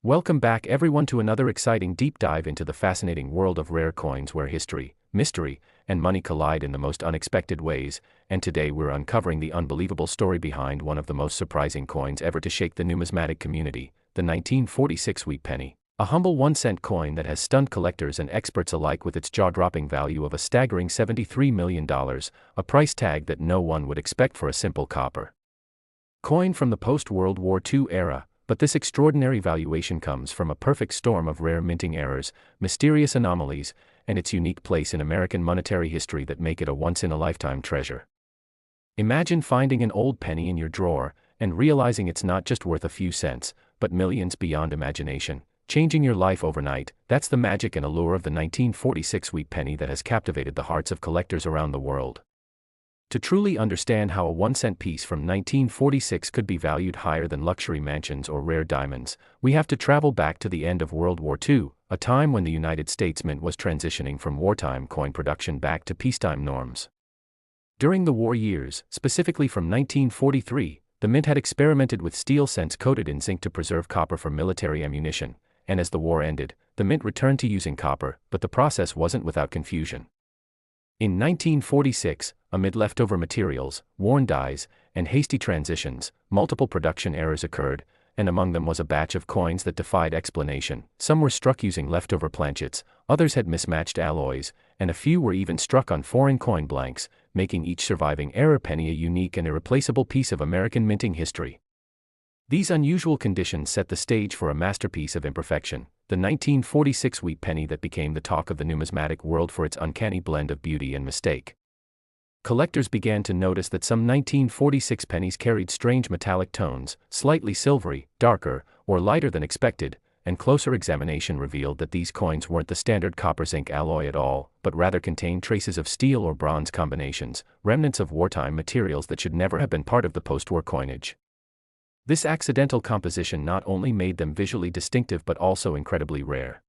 Welcome back everyone to another exciting deep dive into the fascinating world of rare coins where history, mystery, and money collide in the most unexpected ways, and today we're uncovering the unbelievable story behind one of the most surprising coins ever to shake the numismatic community, the 1946 Wheat Penny, a humble 1-cent coin that has stunned collectors and experts alike with its jaw-dropping value of a staggering $73 million, a price tag that no one would expect for a simple copper coin from the post-World War II era. But this extraordinary valuation comes from a perfect storm of rare minting errors, mysterious anomalies, and its unique place in American monetary history that make it a once-in-a-lifetime treasure. Imagine finding an old penny in your drawer and realizing it's not just worth a few cents, but millions beyond imagination, changing your life overnight. That's the magic and allure of the 1946 Wheat Penny that has captivated the hearts of collectors around the world. To truly understand how a 1-cent piece from 1946 could be valued higher than luxury mansions or rare diamonds, we have to travel back to the end of World War II, a time when the United States Mint was transitioning from wartime coin production back to peacetime norms. During the war years, specifically from 1943, the Mint had experimented with steel cents coated in zinc to preserve copper for military ammunition, and as the war ended, the Mint returned to using copper, but the process wasn't without confusion. In 1946, amid leftover materials, worn dies, and hasty transitions, multiple production errors occurred, and among them was a batch of coins that defied explanation. Some were struck using leftover planchets, others had mismatched alloys, and a few were even struck on foreign coin blanks, making each surviving error penny a unique and irreplaceable piece of American minting history. These unusual conditions set the stage for a masterpiece of imperfection, the 1946 Wheat Penny that became the talk of the numismatic world for its uncanny blend of beauty and mistake. Collectors began to notice that some 1946 pennies carried strange metallic tones, slightly silvery, darker, or lighter than expected, and closer examination revealed that these coins weren't the standard copper-zinc alloy at all, but rather contained traces of steel or bronze combinations, remnants of wartime materials that should never have been part of the post-war coinage. This accidental composition not only made them visually distinctive but also incredibly rare.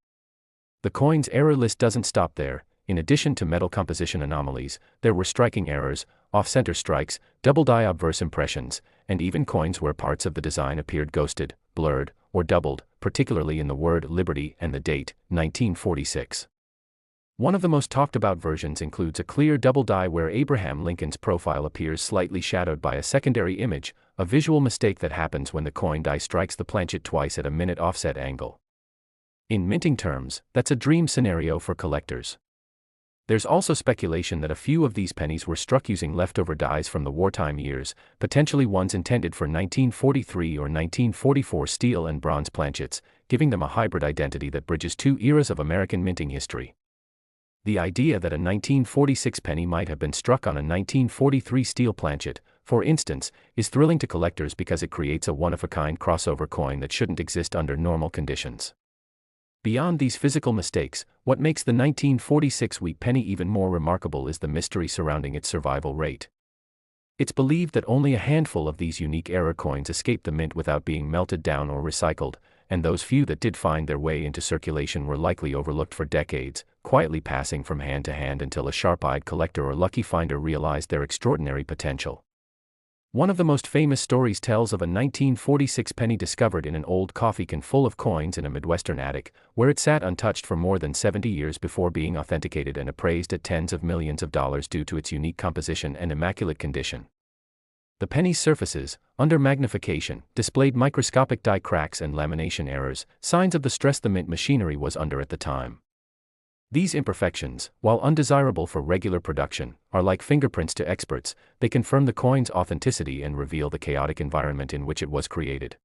The coin's error list doesn't stop there. In addition to metal composition anomalies, there were striking errors, off-center strikes, double-die obverse impressions, and even coins where parts of the design appeared ghosted, blurred, or doubled, particularly in the word Liberty and the date, 1946. One of the most talked-about versions includes a clear double die where Abraham Lincoln's profile appears slightly shadowed by a secondary image, a visual mistake that happens when the coin die strikes the planchet twice at a minute offset angle. In minting terms, that's a dream scenario for collectors. There's also speculation that a few of these pennies were struck using leftover dies from the wartime years, potentially ones intended for 1943 or 1944 steel and bronze planchets, giving them a hybrid identity that bridges two eras of American minting history. The idea that a 1946 penny might have been struck on a 1943 steel planchet, for instance, is thrilling to collectors because it creates a one-of-a-kind crossover coin that shouldn't exist under normal conditions. Beyond these physical mistakes, what makes the 1946 Wheat Penny even more remarkable is the mystery surrounding its survival rate. It's believed that only a handful of these unique error coins escaped the mint without being melted down or recycled, and those few that did find their way into circulation were likely overlooked for decades, quietly passing from hand to hand until a sharp-eyed collector or lucky finder realized their extraordinary potential. One of the most famous stories tells of a 1946 penny discovered in an old coffee can full of coins in a Midwestern attic, where it sat untouched for more than 70 years before being authenticated and appraised at tens of millions of dollars due to its unique composition and immaculate condition. The penny's surfaces, under magnification, displayed microscopic die cracks and lamination errors, signs of the stress the mint machinery was under at the time. These imperfections, while undesirable for regular production, are like fingerprints to experts. They confirm the coin's authenticity and reveal the chaotic environment in which it was created.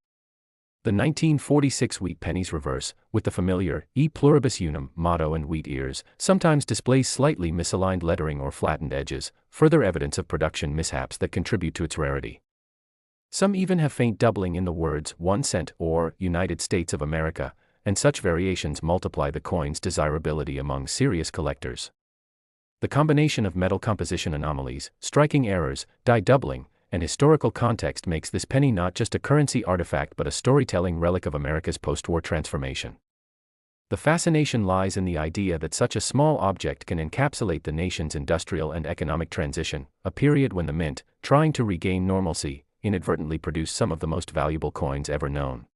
The 1946 Wheat Penny's reverse, with the familiar E pluribus unum motto and wheat ears, sometimes displays slightly misaligned lettering or flattened edges, further evidence of production mishaps that contribute to its rarity. Some even have faint doubling in the words 1 cent or United States of America, and such variations multiply the coin's desirability among serious collectors. The combination of metal composition anomalies, striking errors, die doubling, and historical context makes this penny not just a currency artifact but a storytelling relic of America's post-war transformation. The fascination lies in the idea that such a small object can encapsulate the nation's industrial and economic transition, a period when the mint, trying to regain normalcy, inadvertently produced some of the most valuable coins ever known.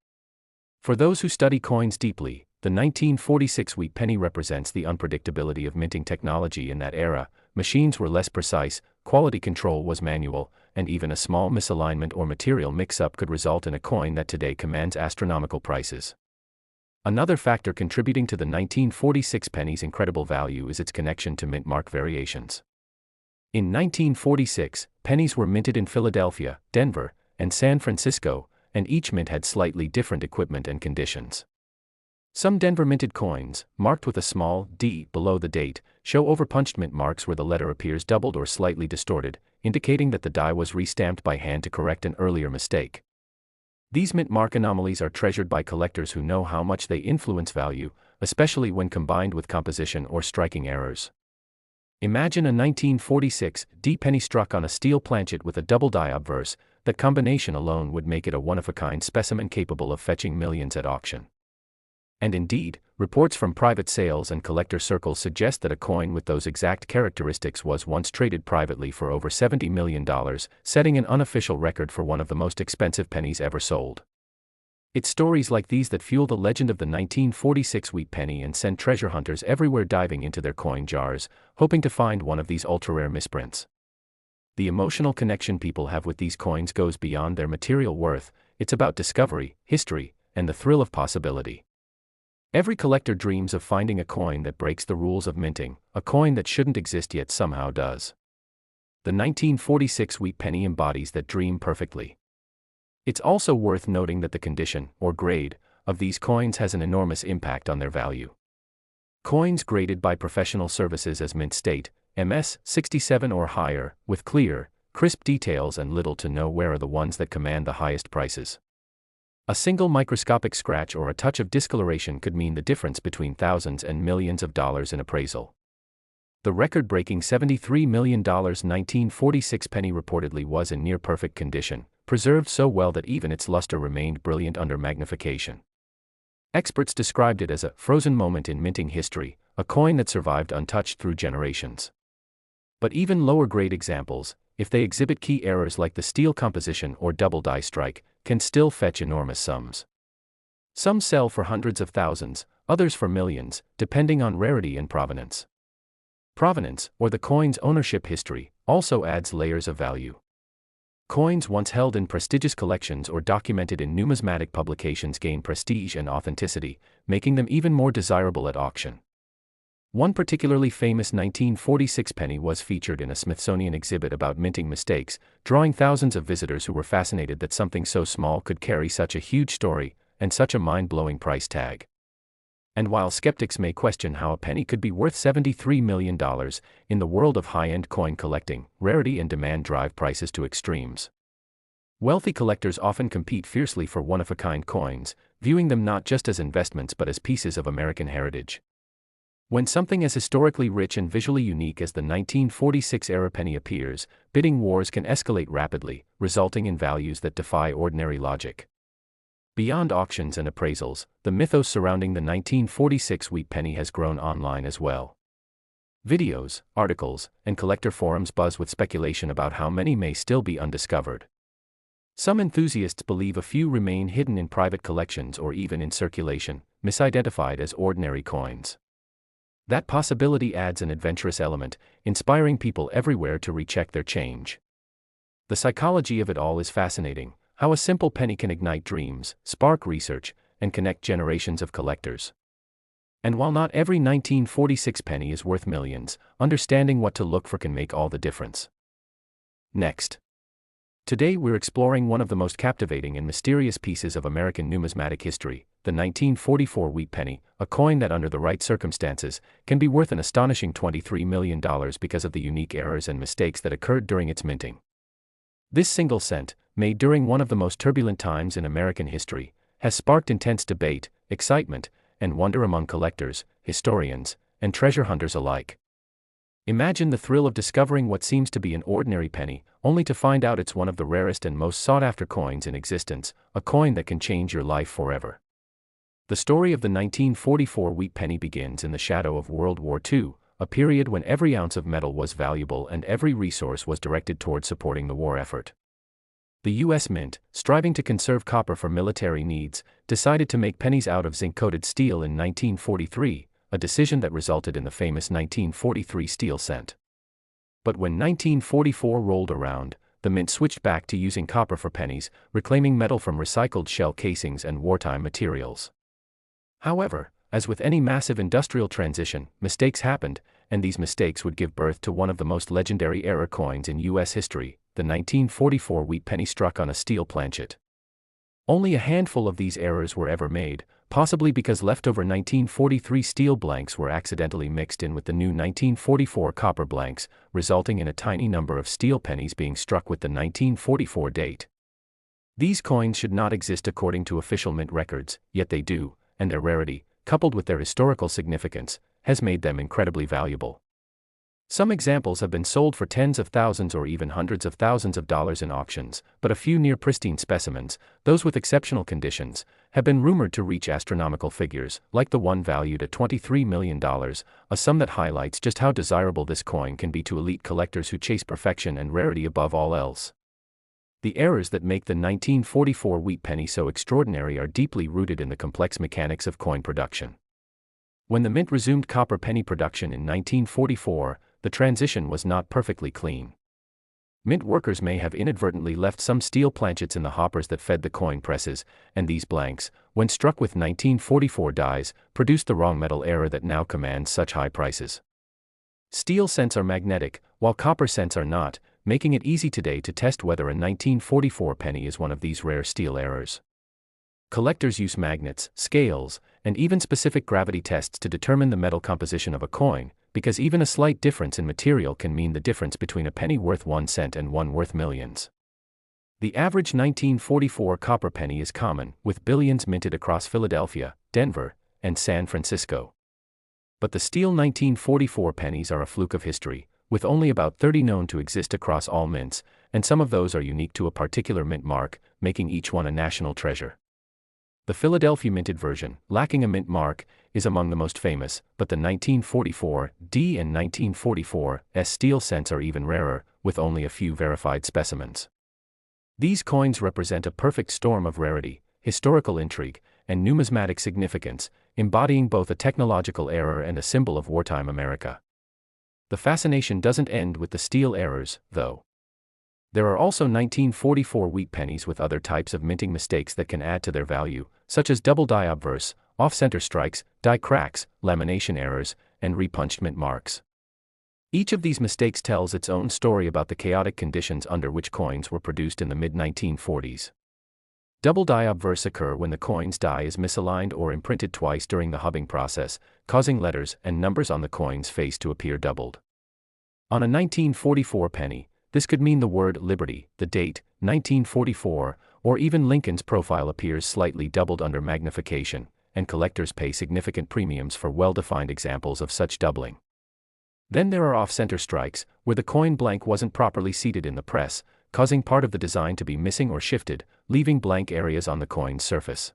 For those who study coins deeply, the 1946 wheat penny represents the unpredictability of minting technology in that era. Machines were less precise, quality control was manual, and even a small misalignment or material mix-up could result in a coin that today commands astronomical prices. Another factor contributing to the 1946 penny's incredible value is its connection to mint mark variations. In 1946, pennies were minted in Philadelphia, Denver, and San Francisco, and each mint had slightly different equipment and conditions. Some Denver-minted coins, marked with a small D below the date, show overpunched mint marks where the letter appears doubled or slightly distorted, indicating that the die was restamped by hand to correct an earlier mistake. These mint mark anomalies are treasured by collectors who know how much they influence value, especially when combined with composition or striking errors. Imagine a 1946 D penny struck on a steel planchet with a double die obverse. That combination alone would make it a one-of-a-kind specimen capable of fetching millions at auction. And indeed, reports from private sales and collector circles suggest that a coin with those exact characteristics was once traded privately for over $70 million, setting an unofficial record for one of the most expensive pennies ever sold. It's stories like these that fuel the legend of the 1946 wheat penny and send treasure hunters everywhere diving into their coin jars, hoping to find one of these ultra-rare misprints. The emotional connection people have with these coins goes beyond their material worth. It's about discovery, history, and the thrill of possibility. Every collector dreams of finding a coin that breaks the rules of minting, a coin that shouldn't exist yet somehow does. The 1946 wheat penny embodies that dream perfectly. It's also worth noting that the condition, or grade, of these coins has an enormous impact on their value. Coins graded by professional services as mint state, MS 67 or higher, with clear, crisp details and little to no wear are the ones that command the highest prices. A single microscopic scratch or a touch of discoloration could mean the difference between thousands and millions of dollars in appraisal. The record-breaking $73 million 1946 penny reportedly was in near-perfect condition, preserved so well that even its luster remained brilliant under magnification. Experts described it as a frozen moment in minting history, a coin that survived untouched through generations. But even lower-grade examples, if they exhibit key errors like the steel composition or double die strike, can still fetch enormous sums. Some sell for hundreds of thousands, others for millions, depending on rarity and provenance. Provenance, or the coin's ownership history, also adds layers of value. Coins once held in prestigious collections or documented in numismatic publications gain prestige and authenticity, making them even more desirable at auction. One particularly famous 1946 penny was featured in a Smithsonian exhibit about minting mistakes, drawing thousands of visitors who were fascinated that something so small could carry such a huge story and such a mind-blowing price tag. And while skeptics may question how a penny could be worth $73 million, in the world of high-end coin collecting, rarity and demand drive prices to extremes. Wealthy collectors often compete fiercely for one-of-a-kind coins, viewing them not just as investments but as pieces of American heritage. When something as historically rich and visually unique as the 1946-era penny appears, bidding wars can escalate rapidly, resulting in values that defy ordinary logic. Beyond auctions and appraisals, the mythos surrounding the 1946 wheat penny has grown online as well. Videos, articles, and collector forums buzz with speculation about how many may still be undiscovered. Some enthusiasts believe a few remain hidden in private collections or even in circulation, misidentified as ordinary coins. That possibility adds an adventurous element, inspiring people everywhere to recheck their change. The psychology of it all is fascinating, how a simple penny can ignite dreams, spark research, and connect generations of collectors. And while not every 1946 penny is worth millions, understanding what to look for can make all the difference. Next. Today we're exploring one of the most captivating and mysterious pieces of American numismatic history, the 1944 wheat penny, a coin that under the right circumstances, can be worth an astonishing $23 million because of the unique errors and mistakes that occurred during its minting. This single cent, made during one of the most turbulent times in American history, has sparked intense debate, excitement, and wonder among collectors, historians, and treasure hunters alike. Imagine the thrill of discovering what seems to be an ordinary penny, only to find out it's one of the rarest and most sought-after coins in existence, a coin that can change your life forever. The story of the 1944 wheat penny begins in the shadow of World War II, a period when every ounce of metal was valuable and every resource was directed toward supporting the war effort. The U.S. Mint, striving to conserve copper for military needs, decided to make pennies out of zinc-coated steel in 1943, a decision that resulted in the famous 1943 steel cent. But when 1944 rolled around, the mint switched back to using copper for pennies, reclaiming metal from recycled shell casings and wartime materials. However, as with any massive industrial transition, mistakes happened, and these mistakes would give birth to one of the most legendary error coins in U.S. history, the 1944 wheat penny struck on a steel planchet. Only a handful of these errors were ever made, possibly because leftover 1943 steel blanks were accidentally mixed in with the new 1944 copper blanks, resulting in a tiny number of steel pennies being struck with the 1944 date. These coins should not exist according to official mint records, yet they do, and their rarity, coupled with their historical significance, has made them incredibly valuable. Some examples have been sold for tens of thousands or even hundreds of thousands of dollars in auctions, but a few near-pristine specimens, those with exceptional conditions, have been rumored to reach astronomical figures, like the one valued at $23 million, a sum that highlights just how desirable this coin can be to elite collectors who chase perfection and rarity above all else. The errors that make the 1944 wheat penny so extraordinary are deeply rooted in the complex mechanics of coin production. When the mint resumed copper penny production in 1944, the transition was not perfectly clean. Mint workers may have inadvertently left some steel planchets in the hoppers that fed the coin presses, and these blanks, when struck with 1944 dies, produced the wrong metal error that now commands such high prices. Steel cents are magnetic, while copper cents are not, making it easy today to test whether a 1944 penny is one of these rare steel errors. Collectors use magnets, scales, and even specific gravity tests to determine the metal composition of a coin, because even a slight difference in material can mean the difference between a penny worth 1 cent and one worth millions. The average 1944 copper penny is common, with billions minted across Philadelphia, Denver, and San Francisco. But the steel 1944 pennies are a fluke of history, with only about 30 known to exist across all mints, and some of those are unique to a particular mint mark, making each one a national treasure. The Philadelphia minted version, lacking a mint mark, is among the most famous, but the 1944 D and 1944 S steel cents are even rarer, with only a few verified specimens. These coins represent a perfect storm of rarity, historical intrigue, and numismatic significance, embodying both a technological error and a symbol of wartime America. The fascination doesn't end with the steel errors, though. There are also 1944 wheat pennies with other types of minting mistakes that can add to their value, such as double die obverse, off-center strikes, die cracks, lamination errors, and repunched mint marks. Each of these mistakes tells its own story about the chaotic conditions under which coins were produced in the mid-1940s. Double die obverse occur when the coin's die is misaligned or imprinted twice during the hubbing process, causing letters and numbers on the coin's face to appear doubled. On a 1944 penny, this could mean the word Liberty, the date, 1944, or even Lincoln's profile appears slightly doubled under magnification, and collectors pay significant premiums for well-defined examples of such doubling. Then there are off-center strikes, where the coin blank wasn't properly seated in the press, causing part of the design to be missing or shifted, leaving blank areas on the coin's surface.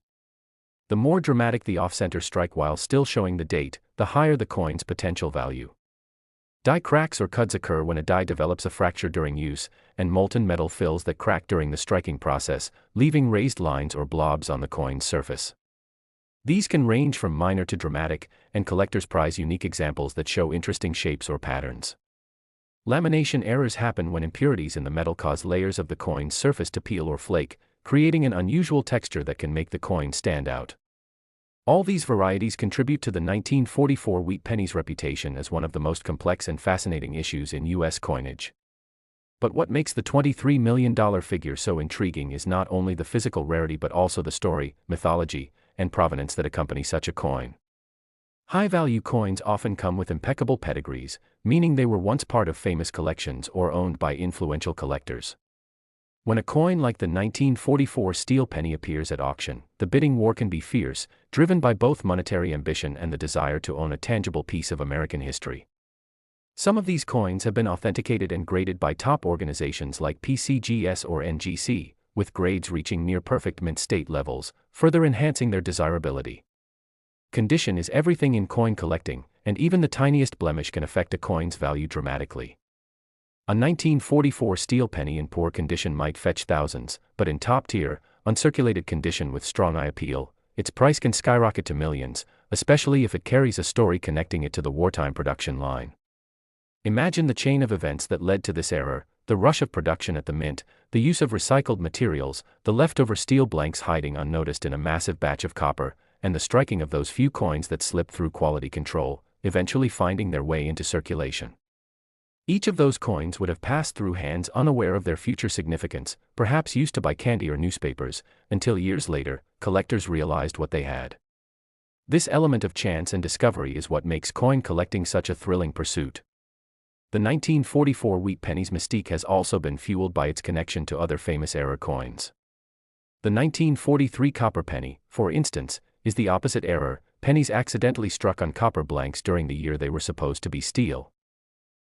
The more dramatic the off-center strike while still showing the date, the higher the coin's potential value. Die cracks or cuds occur when a die develops a fracture during use, and molten metal fills that crack during the striking process, leaving raised lines or blobs on the coin's surface. These can range from minor to dramatic, and collectors prize unique examples that show interesting shapes or patterns. Lamination errors happen when impurities in the metal cause layers of the coin's surface to peel or flake, creating an unusual texture that can make the coin stand out. All these varieties contribute to the 1944 wheat penny's reputation as one of the most complex and fascinating issues in U.S. coinage. But what makes the $23 million figure so intriguing is not only the physical rarity but also the story, mythology, and provenance that accompany such a coin. High-value coins often come with impeccable pedigrees, meaning they were once part of famous collections or owned by influential collectors. When a coin like the 1944 steel penny appears at auction, the bidding war can be fierce, driven by both monetary ambition and the desire to own a tangible piece of American history. Some of these coins have been authenticated and graded by top organizations like PCGS or NGC, with grades reaching near-perfect mint state levels, further enhancing their desirability. Condition is everything in coin collecting, and even the tiniest blemish can affect a coin's value dramatically. A 1944 steel penny in poor condition might fetch thousands, but in top-tier, uncirculated condition with strong eye appeal, its price can skyrocket to millions, especially if it carries a story connecting it to the wartime production line. Imagine the chain of events that led to this error: the rush of production at the mint, the use of recycled materials, the leftover steel blanks hiding unnoticed in a massive batch of copper, and the striking of those few coins that slipped through quality control, eventually finding their way into circulation. Each of those coins would have passed through hands unaware of their future significance, perhaps used to buy candy or newspapers, until years later, collectors realized what they had. This element of chance and discovery is what makes coin collecting such a thrilling pursuit. The 1944 Wheat Penny's mystique has also been fueled by its connection to other famous era coins. The 1943 copper penny, for instance, is the opposite error: pennies accidentally struck on copper blanks during the year they were supposed to be steel.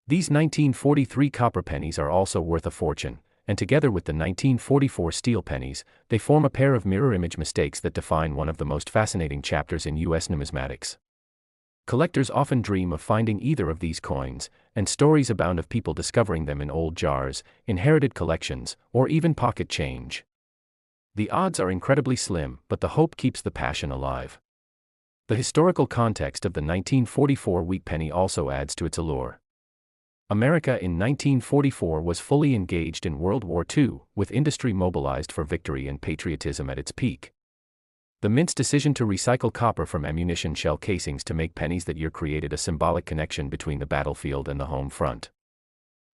These 1943 copper pennies are also worth a fortune, and together with the 1944 steel pennies, they form a pair of mirror image mistakes that define one of the most fascinating chapters in U.S. numismatics. Collectors often dream of finding either of these coins, and stories abound of people discovering them in old jars, inherited collections, or even pocket change. The odds are incredibly slim, but the hope keeps the passion alive. The historical context of the 1944 Wheat Penny also adds to its allure. America in 1944 was fully engaged in World War II, with industry mobilized for victory and patriotism at its peak. The mint's decision to recycle copper from ammunition shell casings to make pennies that year created a symbolic connection between the battlefield and the home front.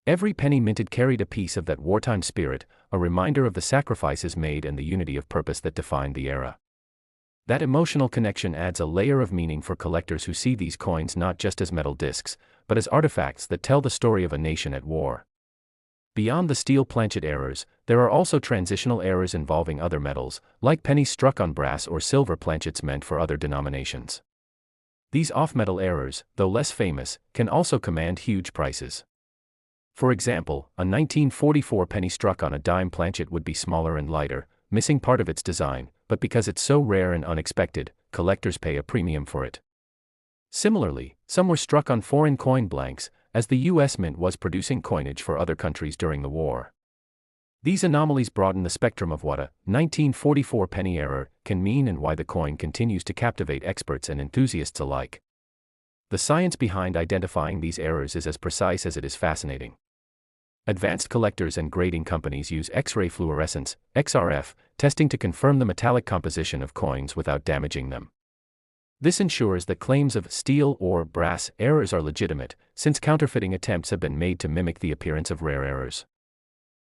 Every penny minted carried a piece of that wartime spirit, a reminder of the sacrifices made and the unity of purpose that defined the era. That emotional connection adds a layer of meaning for collectors who see these coins not just as metal discs, but as artifacts that tell the story of a nation at war. Beyond the steel planchet errors, there are also transitional errors involving other metals, like pennies struck on brass or silver planchets meant for other denominations. These off-metal errors, though less famous, can also command huge prices. For example, a 1944 penny struck on a dime planchet would be smaller and lighter, missing part of its design, but because it's so rare and unexpected, collectors pay a premium for it. Similarly, some were struck on foreign coin blanks, as the U.S. Mint was producing coinage for other countries during the war. These anomalies broaden the spectrum of what a 1944 penny error can mean and why the coin continues to captivate experts and enthusiasts alike. The science behind identifying these errors is as precise as it is fascinating. Advanced collectors and grading companies use X-ray fluorescence, XRF, testing to confirm the metallic composition of coins without damaging them. This ensures that claims of steel or brass errors are legitimate, since counterfeiting attempts have been made to mimic the appearance of rare errors.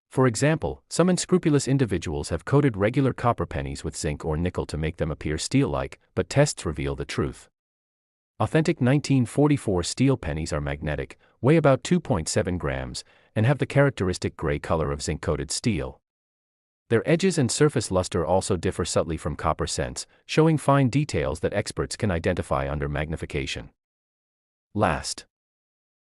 For example, some unscrupulous individuals have coated regular copper pennies with zinc or nickel to make them appear steel-like, but tests reveal the truth. Authentic 1944 steel pennies are magnetic, weigh about 2.7 grams, and have the characteristic gray color of zinc-coated steel. Their edges and surface luster also differ subtly from copper cents, showing fine details that experts can identify under magnification. Last.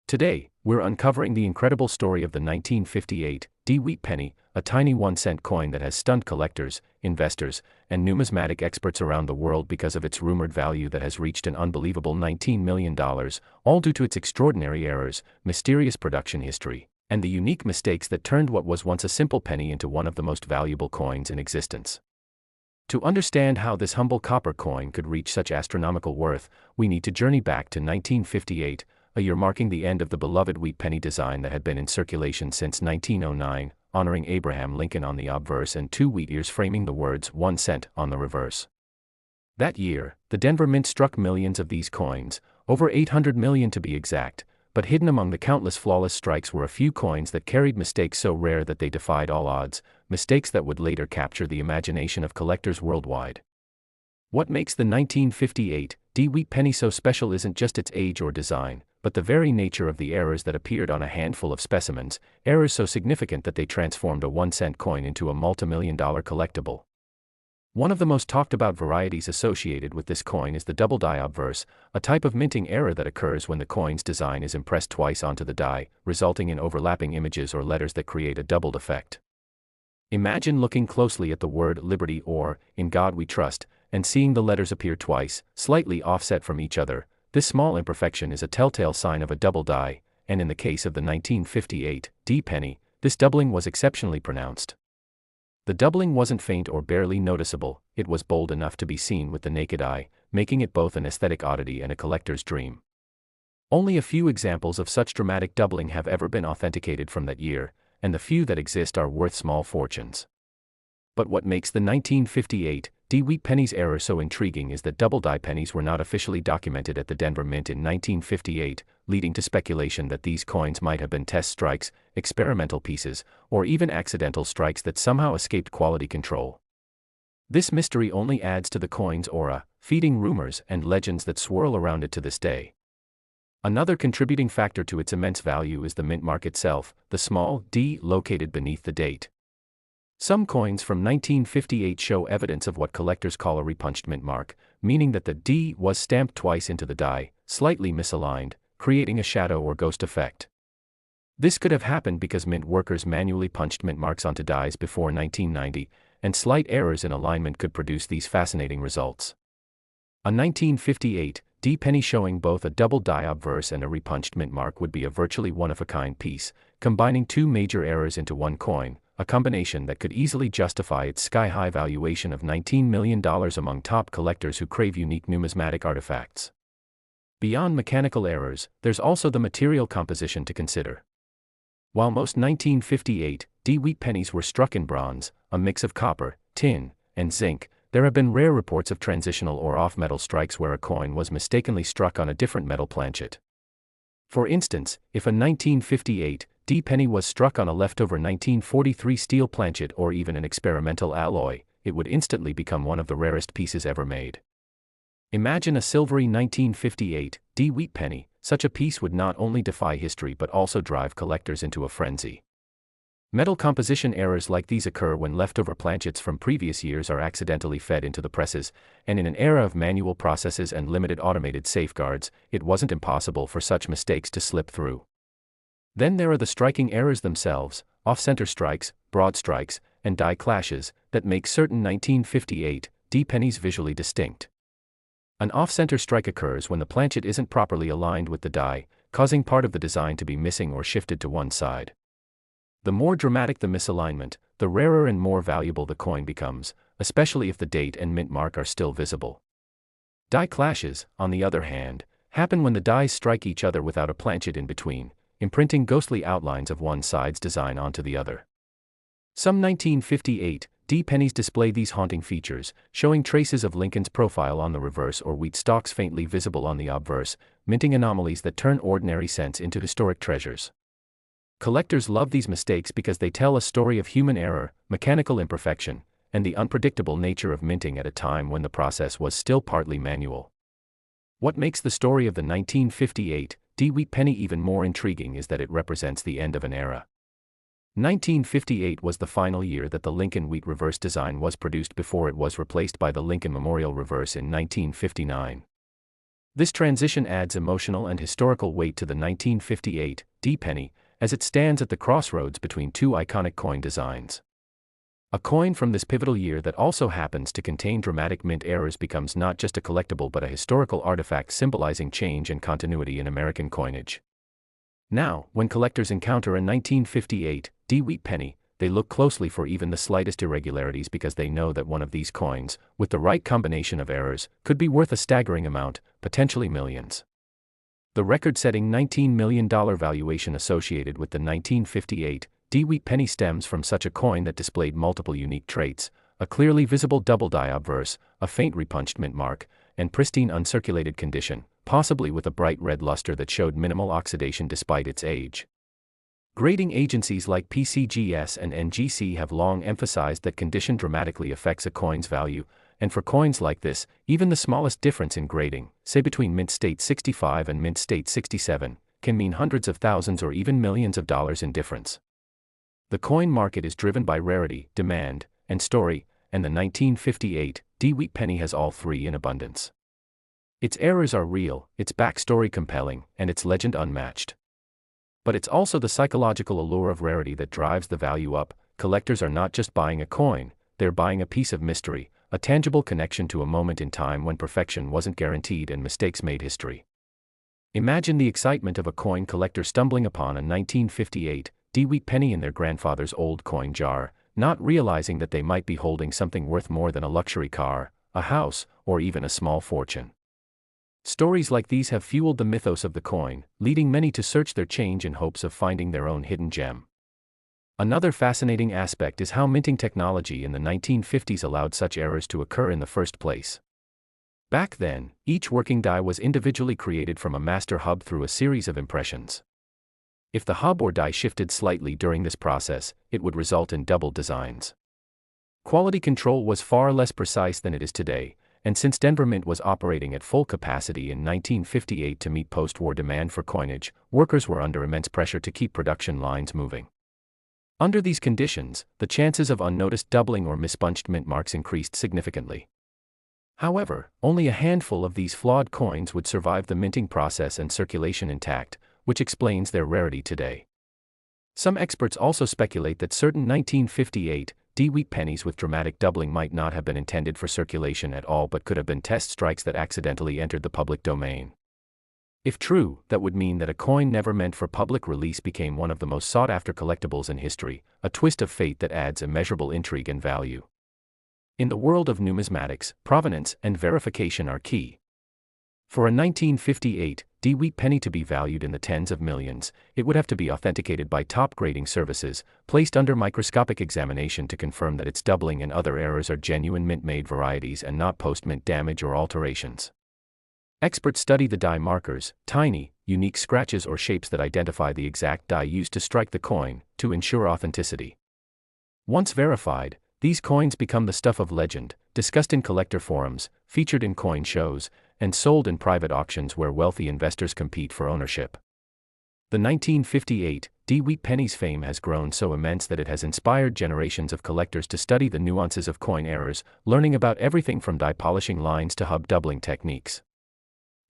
Today, we're uncovering the incredible story of the 1958 Wheat Penny, a tiny 1-cent coin that has stunned collectors, investors, and numismatic experts around the world because of its rumored value that has reached an unbelievable $19 million, all due to its extraordinary errors, mysterious production history, and the unique mistakes that turned what was once a simple penny into one of the most valuable coins in existence. To understand how this humble copper coin could reach such astronomical worth, we need to journey back to 1958, a year marking the end of the beloved wheat penny design that had been in circulation since 1909, honoring Abraham Lincoln on the obverse and 2 wheat ears framing the words 1 cent on the reverse. That year, the Denver Mint struck millions of these coins, over 800 million to be exact, but hidden among the countless flawless strikes were a few coins that carried mistakes so rare that they defied all odds, mistakes that would later capture the imagination of collectors worldwide. What makes the 1958 Wheat Penny so special isn't just its age or design, but the very nature of the errors that appeared on a handful of specimens, errors so significant that they transformed a 1-cent coin into a multi-million-dollar collectible. One of the most talked about varieties associated with this coin is the double die obverse, a type of minting error that occurs when the coin's design is impressed twice onto the die, resulting in overlapping images or letters that create a doubled effect. Imagine looking closely at the word liberty or in God we trust, and seeing the letters appear twice, slightly offset from each other. This small imperfection is a telltale sign of a double die, and in the case of the 1958 D penny, this doubling was exceptionally pronounced. The doubling wasn't faint or barely noticeable, it was bold enough to be seen with the naked eye, making it both an aesthetic oddity and a collector's dream. Only a few examples of such dramatic doubling have ever been authenticated from that year, and the few that exist are worth small fortunes. But what makes the 1958 D Wheat Pennies error so intriguing is that double die pennies were not officially documented at the Denver Mint in 1958, leading to speculation that these coins might have been test strikes, experimental pieces, or even accidental strikes that somehow escaped quality control. This mystery only adds to the coin's aura, feeding rumors and legends that swirl around it to this day. Another contributing factor to its immense value is the mint mark itself, the small d located beneath the date. Some coins from 1958 show evidence of what collectors call a repunched mint mark, meaning that the D was stamped twice into the die, slightly misaligned, creating a shadow or ghost effect. This could have happened because mint workers manually punched mint marks onto dies before 1990, and slight errors in alignment could produce these fascinating results. A 1958 D penny showing both a double die obverse and a repunched mint mark would be a virtually one-of-a-kind piece, combining two major errors into one coin, a combination that could easily justify its sky-high valuation of $19 million among top collectors who crave unique numismatic artifacts. Beyond mechanical errors, there's also the material composition to consider. While most 1958 D Wheat pennies were struck in bronze, a mix of copper, tin, and zinc, there have been rare reports of transitional or off-metal strikes where a coin was mistakenly struck on a different metal planchet. For instance, if a 1958 D penny was struck on a leftover 1943 steel planchet or even an experimental alloy, it would instantly become one of the rarest pieces ever made. Imagine a silvery 1958 D Wheat penny. Such a piece would not only defy history but also drive collectors into a frenzy. Metal composition errors like these occur when leftover planchets from previous years are accidentally fed into the presses, and in an era of manual processes and limited automated safeguards, it wasn't impossible for such mistakes to slip through. Then there are the striking errors themselves, off-center strikes, broad strikes, and die clashes, that make certain 1958 D pennies visually distinct. An off-center strike occurs when the planchet isn't properly aligned with the die, causing part of the design to be missing or shifted to one side. The more dramatic the misalignment, the rarer and more valuable the coin becomes, especially if the date and mint mark are still visible. Die clashes, on the other hand, happen when the dies strike each other without a planchet in between, imprinting ghostly outlines of one side's design onto the other. Some 1958 D pennies display these haunting features, showing traces of Lincoln's profile on the reverse or wheat stalks faintly visible on the obverse, minting anomalies that turn ordinary cents into historic treasures. Collectors love these mistakes because they tell a story of human error, mechanical imperfection, and the unpredictable nature of minting at a time when the process was still partly manual. What makes the story of the 1958 D Wheat penny even more intriguing is that it represents the end of an era. 1958 was the final year that the Lincoln Wheat reverse design was produced before it was replaced by the Lincoln Memorial reverse in 1959. This transition adds emotional and historical weight to the 1958 D penny, as it stands at the crossroads between two iconic coin designs. A coin from this pivotal year that also happens to contain dramatic mint errors becomes not just a collectible but a historical artifact symbolizing change and continuity in American coinage. Now, when collectors encounter a 1958 D Wheat penny, they look closely for even the slightest irregularities because they know that one of these coins, with the right combination of errors, could be worth a staggering amount, potentially millions. The record-setting $19 million valuation associated with the 1958 D Wheat penny stems from such a coin that displayed multiple unique traits: a clearly visible double die obverse, a faint repunched mint mark, and pristine uncirculated condition, possibly with a bright red luster that showed minimal oxidation despite its age. Grading agencies like PCGS and NGC have long emphasized that condition dramatically affects a coin's value, and for coins like this, even the smallest difference in grading, say between mint state 65 and mint state 67, can mean hundreds of thousands or even millions of dollars in difference. The coin market is driven by rarity, demand, and story, and the 1958 D Wheat penny has all three in abundance. Its errors are real, its backstory compelling, and its legend unmatched. But it's also the psychological allure of rarity that drives the value up. Collectors are not just buying a coin, they're buying a piece of mystery, a tangible connection to a moment in time when perfection wasn't guaranteed and mistakes made history. Imagine the excitement of a coin collector stumbling upon a 1958 Wheat penny in their grandfather's old coin jar, not realizing that they might be holding something worth more than a luxury car, a house, or even a small fortune. Stories like these have fueled the mythos of the coin, leading many to search their change in hopes of finding their own hidden gem. Another fascinating aspect is how minting technology in the 1950s allowed such errors to occur in the first place. Back then, each working die was individually created from a master hub through a series of impressions. If the hub or die shifted slightly during this process, it would result in double designs. Quality control was far less precise than it is today, and since Denver Mint was operating at full capacity in 1958 to meet post-war demand for coinage, workers were under immense pressure to keep production lines moving. Under these conditions, the chances of unnoticed doubling or mispunched mint marks increased significantly. However, only a handful of these flawed coins would survive the minting process and circulation intact, which explains their rarity today. Some experts also speculate that certain 1958 Wheat pennies with dramatic doubling might not have been intended for circulation at all but could have been test strikes that accidentally entered the public domain. If true, that would mean that a coin never meant for public release became one of the most sought-after collectibles in history, a twist of fate that adds immeasurable intrigue and value. In the world of numismatics, provenance and verification are key. For a 1958 Wheat penny to be valued in the tens of millions, it would have to be authenticated by top grading services, placed under microscopic examination to confirm that its doubling and other errors are genuine mint-made varieties and not post-mint damage or alterations. Experts study the die markers, tiny, unique scratches or shapes that identify the exact die used to strike the coin, to ensure authenticity. Once verified, these coins become the stuff of legend, discussed in collector forums, featured in coin shows, and sold in private auctions where wealthy investors compete for ownership. The 1958 Wheat penny's fame has grown so immense that it has inspired generations of collectors to study the nuances of coin errors, learning about everything from die polishing lines to hub doubling techniques.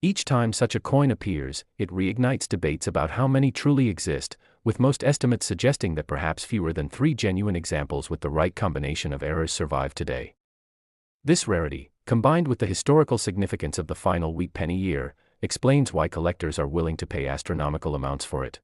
Each time such a coin appears, it reignites debates about how many truly exist, with most estimates suggesting that perhaps fewer than 3 genuine examples with the right combination of errors survive today. This rarity, combined with the historical significance of the final Wheat penny year, explains why collectors are willing to pay astronomical amounts for it.